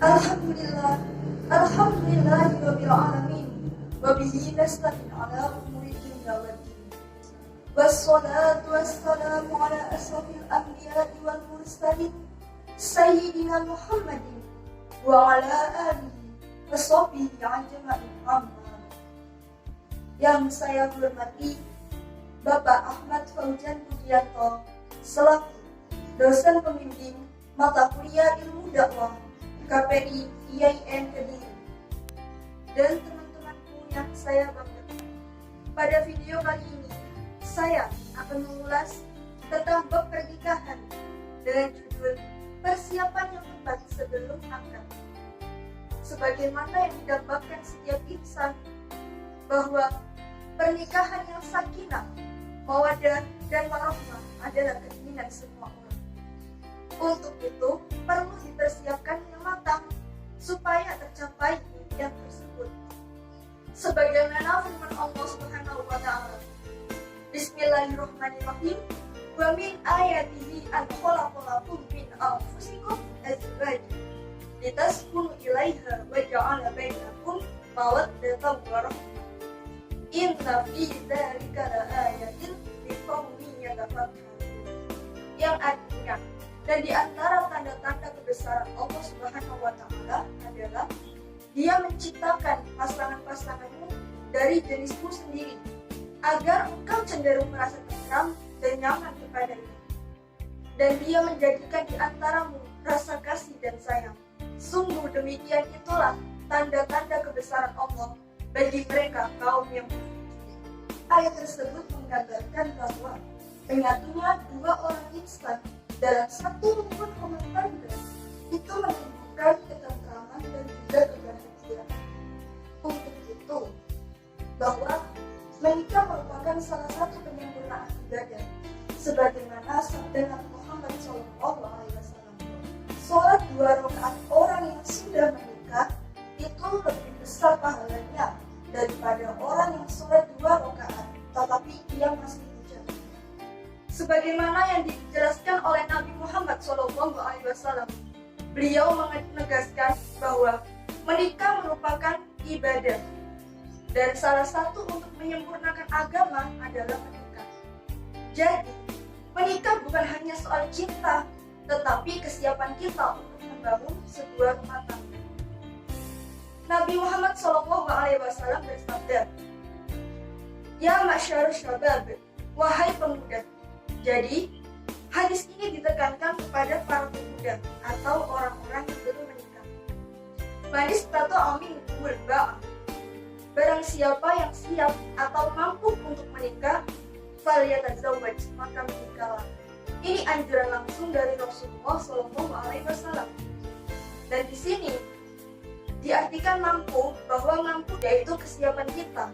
Alhamdulillah, Alhamdulillahirabbil alamin. Wa bihi nasta'in ala umuri dunya waddin. Wassalatu wassalamu ala asrofil anbiya'i wal mursalin Sayyidina Muhammadin wa ala alihi wa sahbihi ajma'in amma. Yang saya hormati Bapak Ahmad Faujan Budianto selaku dosen pembimbing mata kuliah Ilmu Dakwah KPI IAIN Kediri, dan teman-temanku yang saya banggakan. Pada video kali ini, saya akan mengulas tentang bab pernikahan dengan judul persiapan yang tepat sebelum akad. Sebagaimana yang didapatkan setiap insan, bahwa pernikahan yang sakinah, mawaddah, dan warahmah adalah keinginan semua orang. Untuk itu, perlu dipersiapkan yang matang supaya tercapai impian tersebut. Sebagaimana firman Allah Subhanahu wa taala, Bismillahirrahmanirrahim, wa min ayatihi an khalaqalakum min anfusikum azwajan litaskunu ilaiha wa ja'ala bainakum mawaddatan wa rahmah. Inna fi dzalika laayatin liqaumin yatafakkarun. Yang artinya, dan di antara tanda-tanda kebesaran Allah Subhanahu wa taala adalah Dia menciptakan pasangan-pasanganmu dari jenismu sendiri, agar engkau cenderung merasa tentram dan nyaman kepadanya. Dan Dia menjadikan di antaramu rasa kasih dan sayang. Sungguh demikian itulah tanda-tanda kebesaran Allah bagi mereka kaum yang beriman. Ayat tersebut menggambarkan bahwa menyatunya dua orang insan dalam satu rumpun rumah tangga itu menimbulkan ketentraman dan juga kebahagiaan. Untuk itu, bahwa menikah merupakan salah satu penyempurnaan ibadah, sebagaimana sabda Nabi Muhammad SAW, sholat 2 rakaat orang yang sudah menikah itu lebih besar pahalanya daripada orang yang sholat 2 rakaat tetapi dia masih bujang. Sebagaimana yang dijelaskan oleh Nabi Muhammad SAW, beliau menegaskan bahwa menikah merupakan ibadah, dan salah satu untuk menyempurnakan agama adalah menikah. Jadi, menikah bukan hanya soal cinta, tetapi kesiapan kita untuk membangun sebuah rumah tangga. Nabi Muhammad SAW bersabda, "Ya ma'syarus syabab, wahai pemuda." Jadi, hadis ini ditekankan kepada para pemuda atau orang-orang yang belum menikah. Manis tato amin ulba. Barang siapa yang siap atau mampu untuk menikah, falyatazawwaj, maka menikahlah. Ini anjuran langsung dari Rasulullah SAW. Dan di sini diartikan mampu, bahwa mampu yaitu kesiapan kita.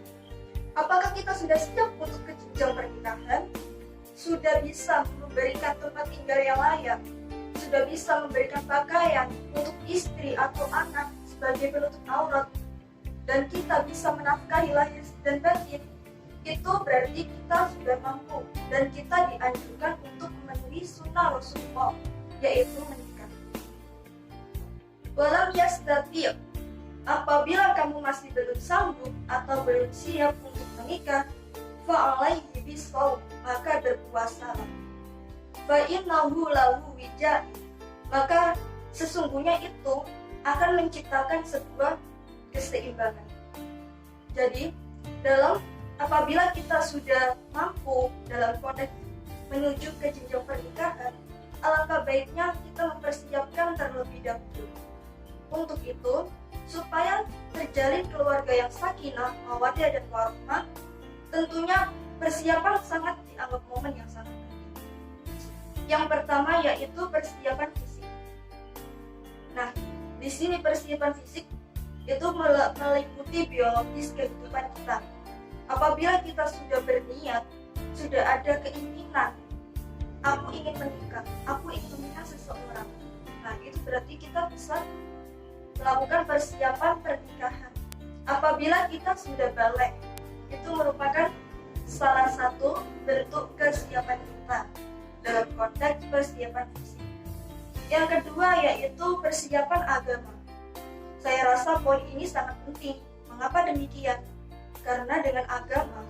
Apakah kita sudah siap untuk ke jenjang pernikahan? Sudah bisa memberikan tempat tinggal yang layak, sudah bisa memberikan pakaian untuk istri atau anak sebagai penutup aurat, dan kita bisa menafkahi lahir dan batin, itu berarti kita sudah mampu dan kita dianjurkan untuk memenuhi sunnah Rasulullah, yaitu menikah. Walam yastati', apabila kamu masih belum sanggup atau belum siap untuk menikah, fa'alaihi bisawm, maka berpuasalah. Fa'innahu lahu wija', maka sesungguhnya itu akan menciptakan sebuah keseimbangan. Jadi, apabila kita sudah mampu dalam konteks menuju ke jenjang pernikahan, alangkah baiknya kita mempersiapkan terlebih dahulu. Untuk itu, supaya terjalin keluarga yang sakinah, mawaddah, dan warahmah, tentunya persiapan sangat dianggap momen yang sangat penting. Yang pertama yaitu persiapan fisik. Nah, di sini persiapan fisik itu meliputi biologis kehidupan kita. Apabila kita sudah berniat, sudah ada keinginan, aku ingin menikah, aku ingin menikah seseorang. Nah, itu berarti kita bisa melakukan persiapan pernikahan. Apabila kita sudah balik, itu merupakan salah satu bentuk kesiapan kita dalam konteks persiapan fisik. Yang kedua yaitu persiapan agama. Saya rasa poin ini sangat penting. Mengapa demikian? Karena dengan agama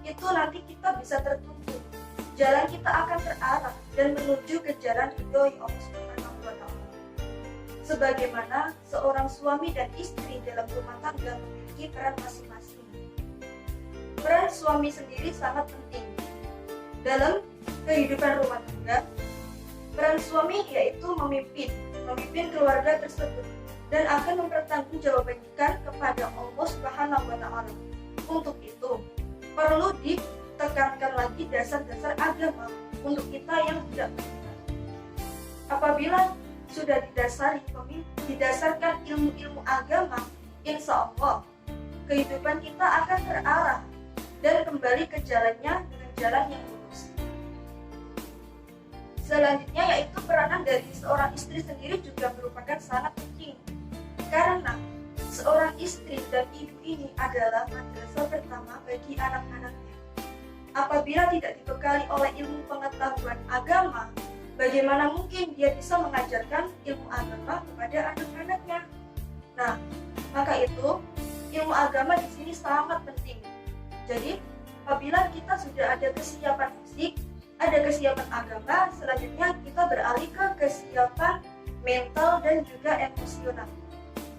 itu nanti kita bisa tertuntun. Jalan kita akan terarah dan menuju ke jalan ridhoi Allah Subhanahu wa Ta'ala. Sebagaimana seorang suami dan istri dalam rumah tangga memiliki peran masing-masing. Peran suami sendiri sangat penting dalam kehidupan rumah tangga. Peran suami yaitu memimpin keluarga tersebut dan akan mempertanggungjawabkan kepada Allah Subhanahu wa Ta'ala. Untuk itu, perlu ditekankan lagi dasar-dasar agama untuk kita yang tidak beriman. Apabila sudah didasarkan ilmu-ilmu agama, insya Allah kehidupan kita akan terarah dan kembali ke jalannya dengan jalan yang lurus. Selanjutnya yaitu peranan dari seorang istri sendiri juga merupakan sangat penting, karena seorang istri dan ibu ini adalah madrasah pertama bagi anak-anaknya. Apabila tidak dibekali oleh ilmu pengetahuan agama, bagaimana mungkin dia bisa mengajarkan ilmu agama kepada anak-anaknya? Nah, maka itu ilmu agama di sini sangat penting. Jadi, apabila kita sudah ada kesiapan fisik, ada kesiapan agama, selanjutnya kita beralih ke kesiapan mental dan juga emosional.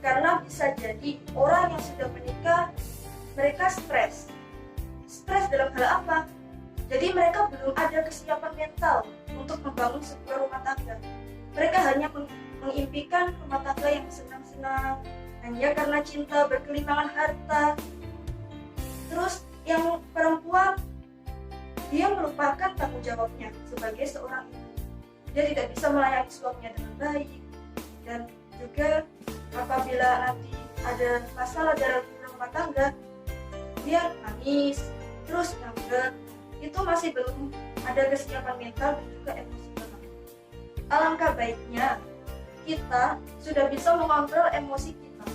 Karena bisa jadi orang yang sudah menikah, mereka stres dalam hal apa? Jadi mereka belum ada kesiapan mental untuk membangun sebuah rumah tangga. Mereka hanya mengimpikan rumah tangga yang senang-senang, hanya karena cinta berkelimangan harta. Terus yang perempuan, dia melupakan tanggung jawabnya sebagai seorang ibu. Dia tidak bisa melayani suaminya dengan baik, dan juga apabila nanti ada masalah dalam rumah tangga, dia nangis, terus ngambek. Itu masih belum ada kesiapan mental dan juga emosional. Alangkah baiknya kita sudah bisa mengontrol emosi kita.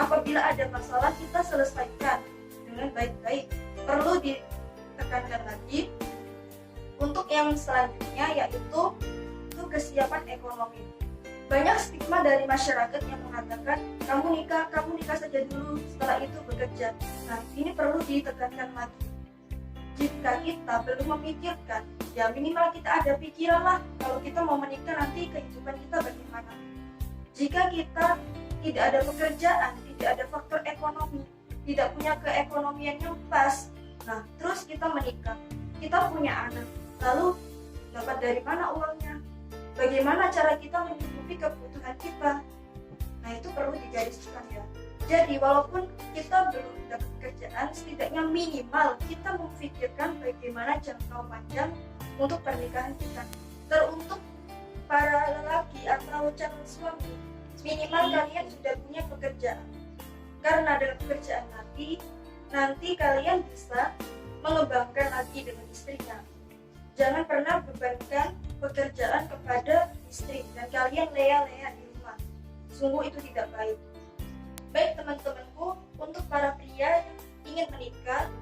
Apabila ada masalah, kita selesaikan dengan baik-baik. Perlu ditekankan lagi untuk yang selanjutnya, yaitu kesiapan ekonomi. Banyak stigma dari masyarakat yang mengatakan kamu nikah saja dulu, setelah itu bekerja. Nah, ini perlu ditekankan lagi. Jika kita belum memikirkan, ya minimal kita ada pikiran lah kalau kita mau menikah nanti kehidupan kita bagaimana. Jika kita tidak ada pekerjaan, tidak ada faktor ekonomi, tidak punya keekonomian yang pas, nah terus kita menikah, kita punya anak, lalu dapat dari mana uangnya? Bagaimana cara kita mencukupi kebutuhan kita? Nah, itu perlu digariskan ya. Jadi walaupun kita belum dapat pekerjaan, setidaknya minimal kita memikirkan bagaimana jangka panjang untuk pernikahan kita. Teruntuk para lelaki atau calon suami, minimal kalian sudah punya pekerjaan. Karena dengan pekerjaan nanti kalian bisa mengembangkan lagi dengan istrinya. Jangan pernah bebankan pekerjaan kepada istri dan kalian leha-leha di rumah. Sungguh itu tidak baik. Baik teman-temanku, untuk para pria yang ingin menikah,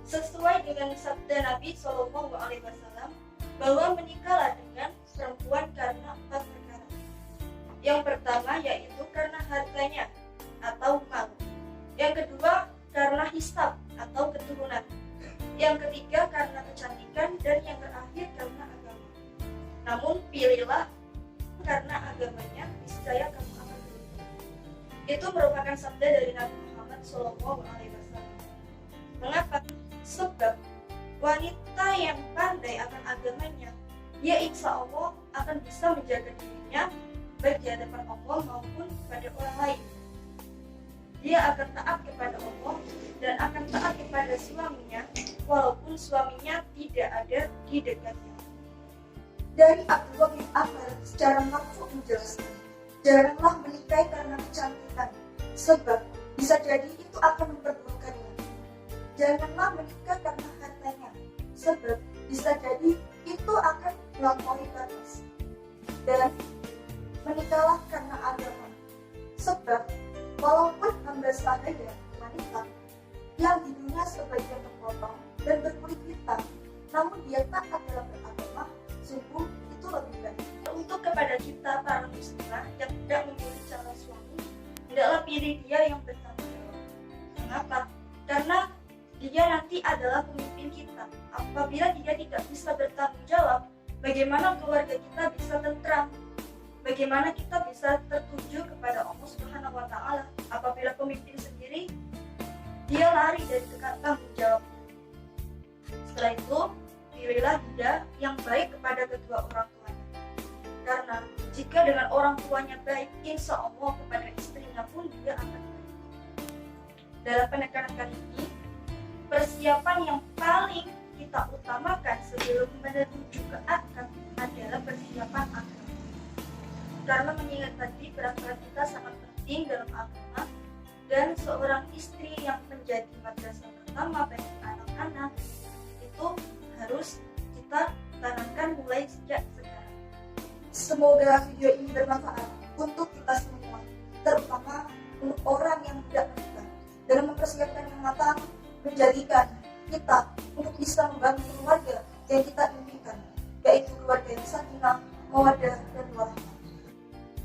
sesuai dengan sabda Nabi SAW, bahwa menikahlah dengan perempuan karena 4 perkara. Yang pertama yaitu karena hartanya atau mal. Yang kedua karena hisab atau keturunan. Yang ketiga karena kecantikan, dan yang terakhir karena agama. Namun pilihlah karena agamanya, niscaya kamu akan beruntung. Itu merupakan sabda dari Nabi Muhammad SAW. Mengapa? Sebab wanita yang pandai akan agamanya, dia insya Allah akan bisa menjaga dirinya baik di hadapan Allah maupun kepada orang lain. Dia akan taat kepada Allah dan akan taat kepada suaminya walaupun suaminya tidak ada di dekatnya. Dari Abdullah bin Amr secara langsung menjelaskan, janganlah menikahi karena kecantikan, sebab bisa jadi itu akan memperburukannya. Janganlah menikah karena hartanya, sebab bisa jadi itu akan melampaui batas. Dan menikahlah karena agama, sebab walaupun hamba sahaya wanita yang hidungnya sebagian terpotong dan berkulit hitam, namun dia taat dalam beragama, sungguh itu lebih baik. Untuk kepada kita para muslimah yang tidak memilih calon suami, tidaklah pilih dia yang bertanggung jawab. Mengapa? Karena dia nanti adalah pemimpin kita. Apabila dia tidak bisa bertanggung jawab, bagaimana keluarga kita bisa tentram? Bagaimana kita bisa tertuju kepada Allah Subhanahu wa Ta'ala apabila pemimpin sendiri dia lari dari tanggung jawab? Setelah itu, pilihlah dia yang baik kepada kedua orang tuanya. Karena jika dengan orang tuanya baik, insya Allah kepada istrinya pun dia akan baik. Dalam penekanan kali ini, persiapan yang paling kita utamakan sebelum menuju ke akad adalah persiapan akad. Karena mengingat tadi peran kita sangat penting dalam agama, dan seorang istri yang menjadi madrasah pertama bagi anak-anak itu harus kita tanamkan mulai sejak sekarang. Semoga video ini bermanfaat untuk kita semua, terutama untuk orang yang tidak menikah, dalam mempersiapkan yang matang, menjadikan kita untuk bisa membangun keluarga yang kita inginkan, yaitu keluarga yang sakinah, mawaddah, dan warahmah.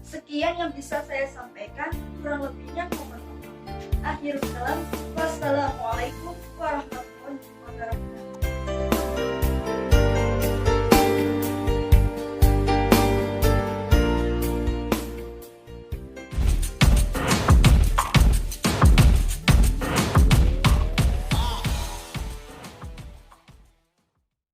Sekian yang bisa saya sampaikan, kurang lebihnya mohon maaf. Akhirul kalam, wassalamualaikum warahmatullahi wabarakatuh.